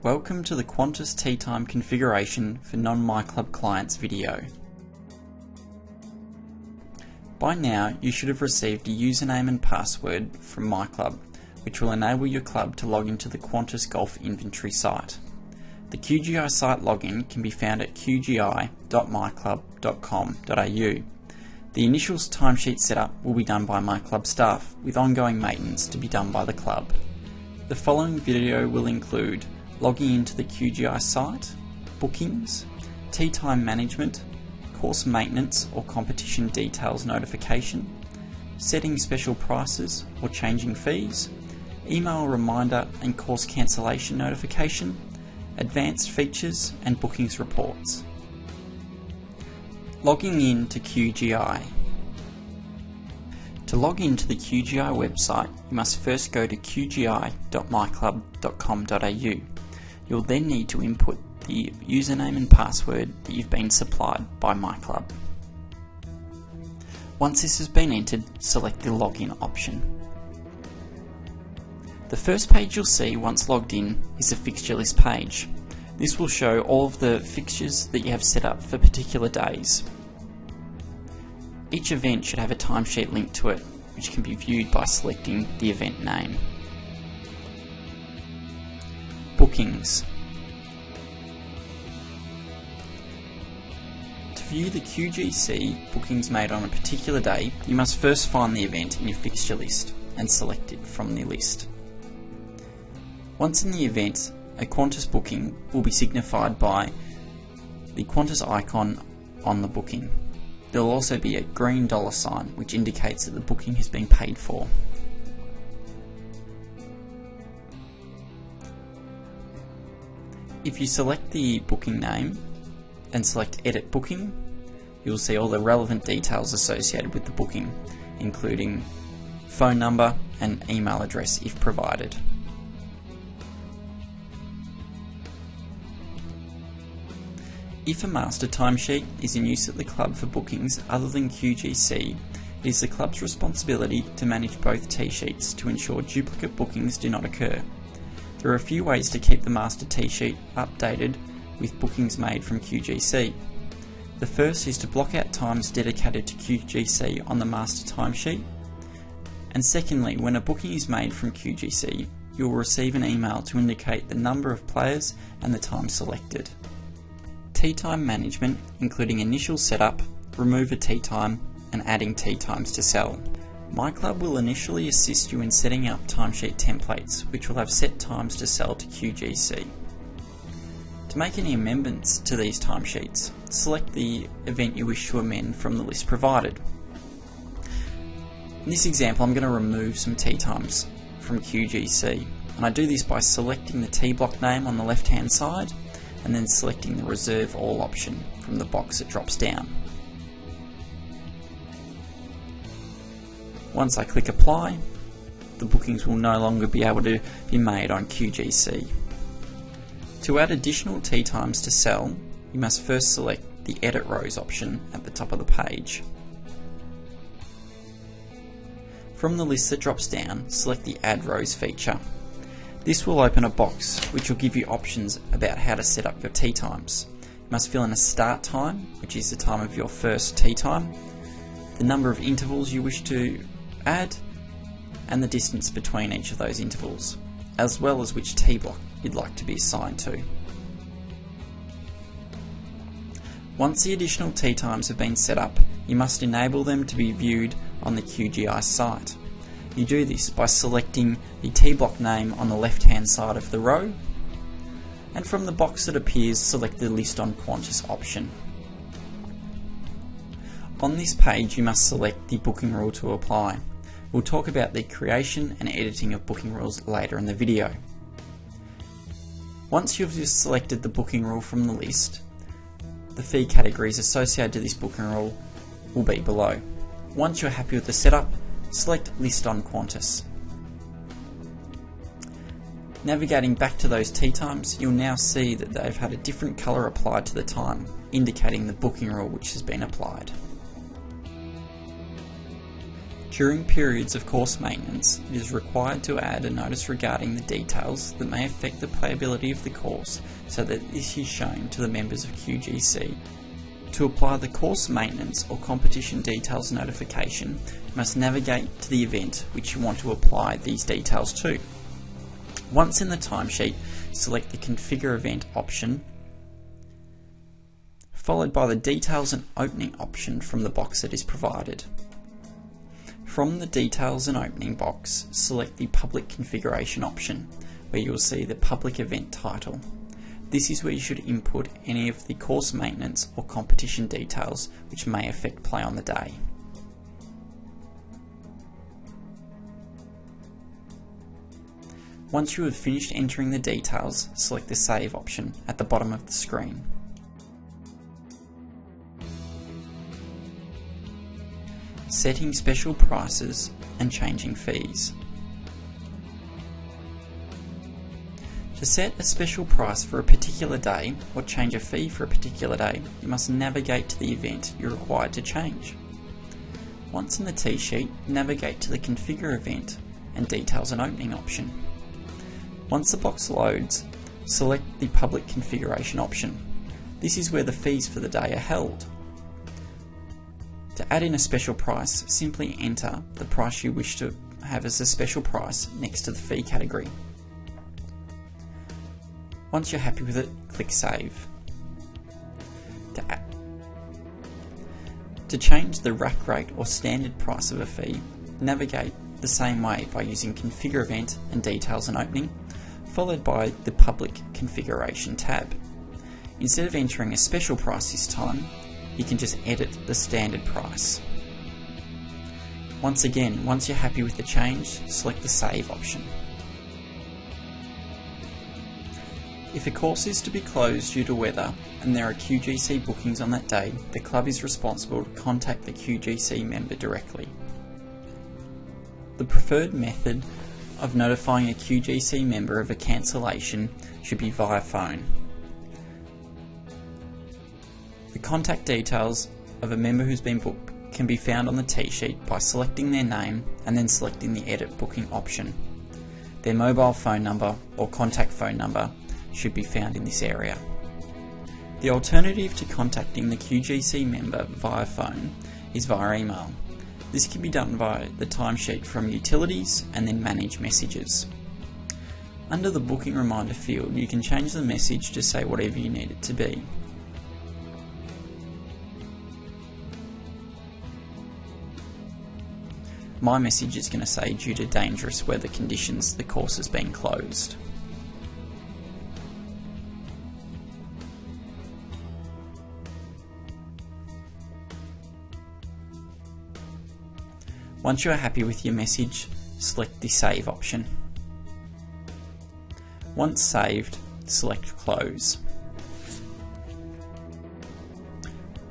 Welcome to the Qantas Tea Time configuration for non-MiClub clients video. By now you should have received a username and password from MiClub, which will enable your club to log into the Qantas Golf Inventory site. The QGI site login can be found at qgi.miclub.com.au. The initial timesheet setup will be done by MiClub staff, with ongoing maintenance to be done by the club. The following video will include logging into the QGI site, bookings, tea time management, course maintenance or competition details notification, setting special prices or changing fees, email reminder and course cancellation notification, advanced features and bookings reports. Logging in to QGI. To log into the QGI website, you must first go to qgi.miclub.com.au. You'll then need to input the username and password that you've been supplied by MiClub. Once this has been entered, select the login option. The first page you'll see once logged in is the fixture list page. This will show all of the fixtures that you have set up for particular days. Each event should have a timesheet linked to it, which can be viewed by selecting the event name. Bookings. To view the QGC bookings made on a particular day, you must first find the event in your fixture list and select it from the list. Once in the event, a Qantas booking will be signified by the Qantas icon on the booking. There will also be a green dollar sign which indicates that the booking has been paid for. If you select the booking name and select Edit Booking, you'll see all the relevant details associated with the booking, including phone number and email address if provided. If a master timesheet is in use at the club for bookings other than QGC, it is the club's responsibility to manage both T-sheets to ensure duplicate bookings do not occur. There are a few ways to keep the master T-sheet updated with bookings made from QGC. The first is to block out times dedicated to QGC on the master timesheet. And secondly, when a booking is made from QGC, you will receive an email to indicate the number of players and the time selected. Tea time management, including initial setup, remove a tea time, and adding tea times to sell. MiClub will initially assist you in setting up timesheet templates, which will have set times to sell to QGC. To make any amendments to these timesheets, select the event you wish to amend from the list provided. In this example, I'm going to remove some tea times from QGC, and I do this by selecting the tea block name on the left hand side and then selecting the Reserve All option from the box that drops down. Once I click Apply, the bookings will no longer be able to be made on QGC. To add additional tea times to sell, you must first select the Edit Rows option at the top of the page. From the list that drops down, select the Add Rows feature. This will open a box which will give you options about how to set up your tea times. You must fill in a start time, which is the time of your first tea time, the number of intervals you wish to add, and the distance between each of those intervals, as well as which tea block you'd like to be assigned to. Once the additional tea times have been set up, you must enable them to be viewed on the QGI site. You do this by selecting the tea block name on the left hand side of the row, and from the box that appears, select the List on Qantas option. On this page you must select the booking rule to apply. We'll talk about the creation and editing of booking rules later in the video. Once you've just selected the booking rule from the list, the fee categories associated to this booking rule will be below. Once you're happy with the setup, select List on Qantas. Navigating back to those tea times, you'll now see that they've had a different colour applied to the time, indicating the booking rule which has been applied. During periods of course maintenance, it is required to add a notice regarding the details that may affect the playability of the course so that this is shown to the members of QGC. To apply the course maintenance or competition details notification, you must navigate to the event which you want to apply these details to. Once in the timesheet, select the Configure Event option, followed by the Details and Opening option from the box that is provided. From the Details and Opening box, select the Public Configuration option, where you will see the Public Event title. This is where you should input any of the course maintenance or competition details which may affect play on the day. Once you have finished entering the details, select the Save option at the bottom of the screen. Setting special prices and changing fees. To set a special price for a particular day or change a fee for a particular day, you must navigate to the event you're required to change. Once in the T-sheet, navigate to the Configure Event and Details and Opening option. Once the box loads, select the Public Configuration option. This is where the fees for the day are held. To add in a special price, simply enter the price you wish to have as a special price next to the fee category. Once you're happy with it, click Save. To change the rack rate or standard price of a fee, navigate the same way by using Configure Event and Details and Opening, followed by the Public Configuration tab. Instead of entering a special price this time, you can just edit the standard price. Once again, once you're happy with the change, select the Save option. If a course is to be closed due to weather and there are QGC bookings on that day, the club is responsible to contact the QGC member directly. The preferred method of notifying a QGC member of a cancellation should be via phone. The contact details of a member who's been booked can be found on the T-sheet by selecting their name and then selecting the Edit Booking option. Their mobile phone number or contact phone number should be found in this area. The alternative to contacting the QGC member via phone is via email. This can be done via the timesheet from Utilities and then Manage Messages. Under the Booking Reminder field, you can change the message to say whatever you need it to be. My message is going to say, due to dangerous weather conditions, the course has been closed. Once you are happy with your message, select the Save option. Once saved, select Close.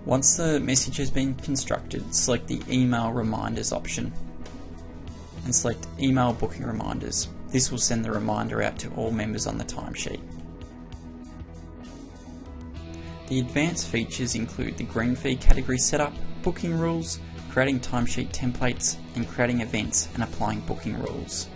Once the message has been constructed, select the Email Reminders option and select Email Booking Reminders. This will send the reminder out to all members on the timesheet. The advanced features include the green fee category setup, booking rules, creating timesheet templates, and creating events and applying booking rules.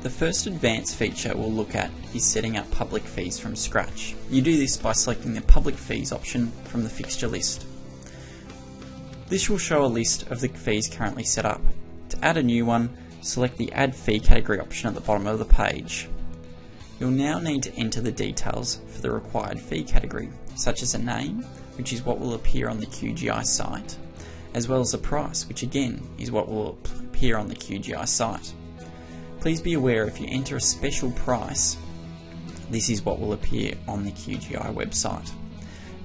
The first advanced feature we'll look at is setting up public fees from scratch. You do this by selecting the Public Fees option from the fixture list. This will show a list of the fees currently set up. To add a new one, select the Add Fee category option at the bottom of the page. You'll now need to enter the details for the required fee category, such as a name, which is what will appear on the QGI site, as well as a price, which again is what will appear on the QGI site. Please be aware, if you enter a special price, this is what will appear on the QGI website.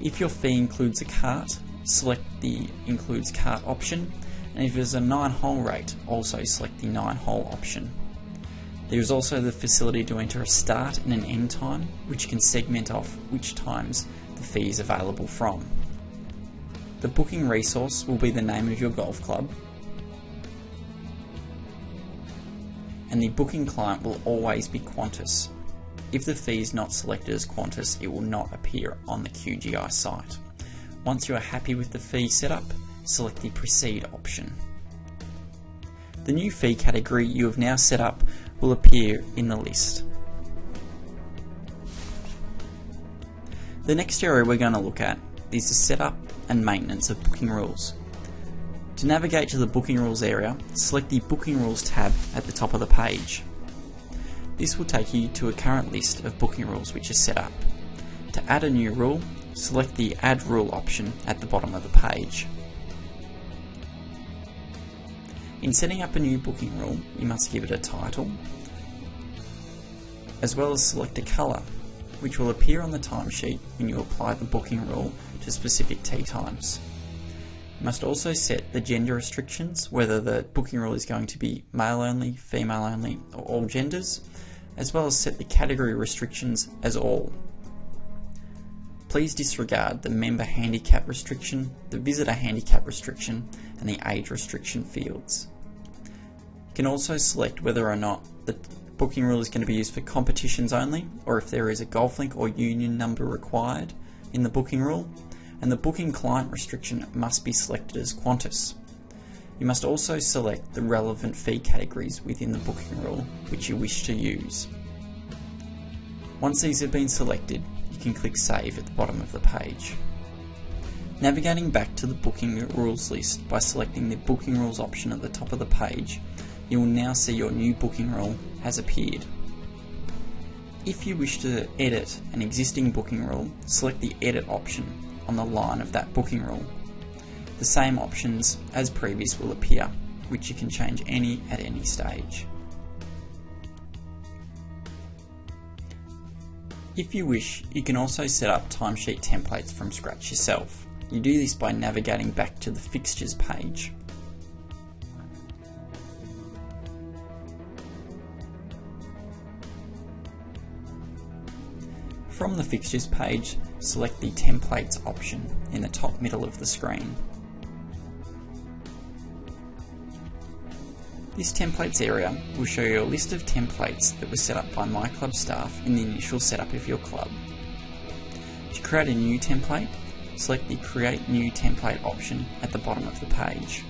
If your fee includes a cart, select the Includes Cart option, and if there's a 9-hole rate, also select the 9-hole option. There is also the facility to enter a start and an end time, which can segment off which times the fee is available from. The booking resource will be the name of your golf club, and the booking client will always be Qantas. If the fee is not selected as Qantas, it will not appear on the QGI site. Once you are happy with the fee setup, select the Proceed option. The new fee category you have now set up will appear in the list. The next area we're going to look at is the setup and maintenance of booking rules. To navigate to the booking rules area, select the Booking Rules tab at the top of the page. This will take you to a current list of booking rules which are set up. To add a new rule, select the Add Rule option at the bottom of the page. In setting up a new booking rule, you must give it a title, as well as select a colour, which will appear on the timesheet when you apply the booking rule to specific tea times. You must also set the gender restrictions, whether the booking rule is going to be male only, female only, or all genders, as well as set the category restrictions as all. Please disregard the member handicap restriction, the visitor handicap restriction, and the age restriction fields. You can also select whether or not the booking rule is going to be used for competitions only, or if there is a golf link or union number required in the booking rule, and the booking client restriction must be selected as Qantas. You must also select the relevant fee categories within the booking rule which you wish to use. Once these have been selected, you can click Save at the bottom of the page. Navigating back to the booking rules list by selecting the booking rules option at the top of the page, you will now see your new booking rule has appeared. If you wish to edit an existing booking rule, select the Edit option on the line of that booking rule. The same options as previous will appear, which you can change at any stage. If you wish, you can also set up timesheet templates from scratch yourself. You do this by navigating back to the Fixtures page. From the Fixtures page, select the Templates option in the top middle of the screen. This Templates area will show you a list of templates that were set up by MiClub staff in the initial setup of your club. To create a new template, select the Create New Template option at the bottom of the page.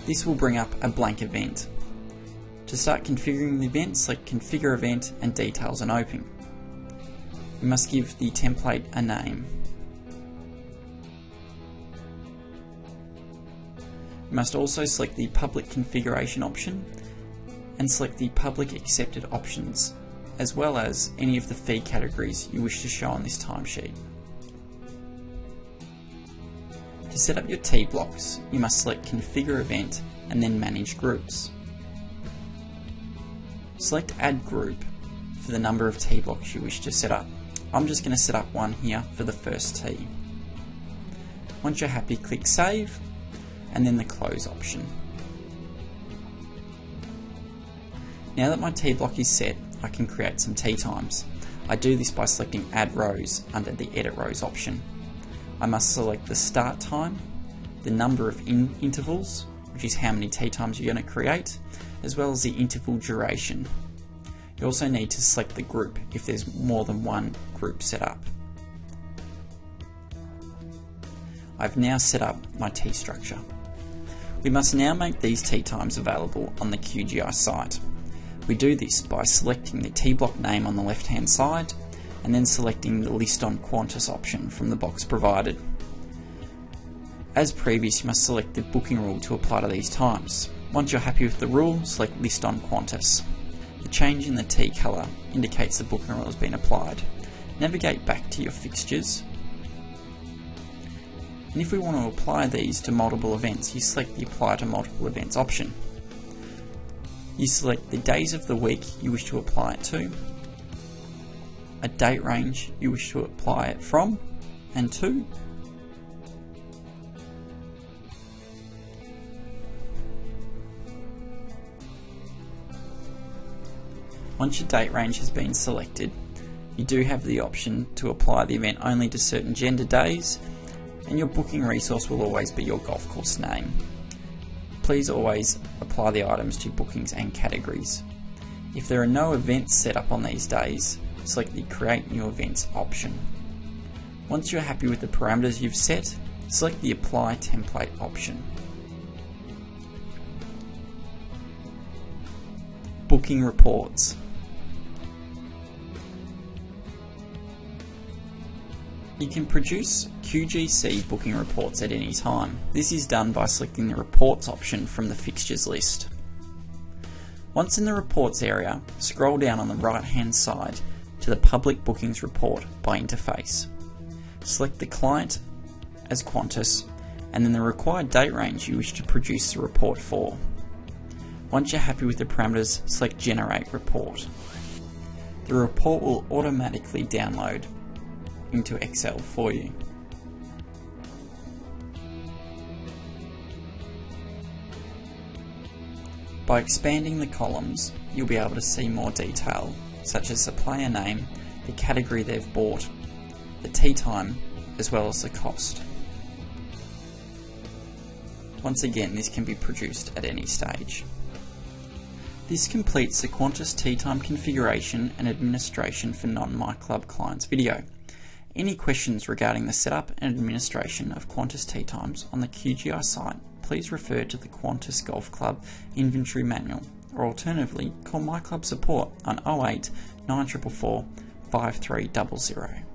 This will bring up a blank event. To start configuring the event, select Configure Event and Details and Open. You must give the template a name. You must also select the Public Configuration option and select the Public Accepted options, as well as any of the fee categories you wish to show on this timesheet. To set up your T blocks, you must select Configure Event and then Manage Groups. Select Add Group for the number of T blocks you wish to set up. I'm just going to set up one here for the first T. Once you're happy, click Save and then the Close option. Now that my T block is set, I can create some tea times. I do this by selecting Add Rows under the Edit Rows option. I must select the start time, the number of intervals, which is how many tea times you're going to create, as well as the interval duration. You also need to select the group if there's more than one group set up. I've now set up my tea structure. We must now make these tea times available on the QGI site. We do this by selecting the T block name on the left hand side and then selecting the List on Qantas option from the box provided. As previous, you must select the booking rule to apply to these times. Once you're happy with the rule, select List on Qantas. The change in the tea colour indicates the booking rule has been applied. Navigate back to your fixtures, and if we want to apply these to multiple events, you select the Apply to Multiple Events option. You select the days of the week you wish to apply it to, a date range you wish to apply it from and to, once your date range has been selected, you do have the option to apply the event only to certain gender days, and your booking resource will always be your golf course name. Please always apply the items to bookings and categories. If there are no events set up on these days, select the Create New Events option. Once you're happy with the parameters you've set, Select the Apply Template option. Booking reports. You can produce QGC booking reports at any time. This is done by selecting the Reports option from the Fixtures list. Once in the Reports area, scroll down on the right-hand side to the Public Bookings Report by Interface. Select the client as Qantas and then the required date range you wish to produce the report for. Once you're happy with the parameters, select Generate Report. The report will automatically download into Excel for you. By expanding the columns, you'll be able to see more detail, such as the player name, the category they've bought, the tea time, as well as the cost. Once again, this can be produced at any stage. This completes the Qantas tea time configuration and administration for non-MiClub clients video. Any questions regarding the setup and administration of Qantas tea times on the QGI site, please refer to the Qantas Golf Club Inventory Manual, or alternatively call MiClub support on 08 9444 5300.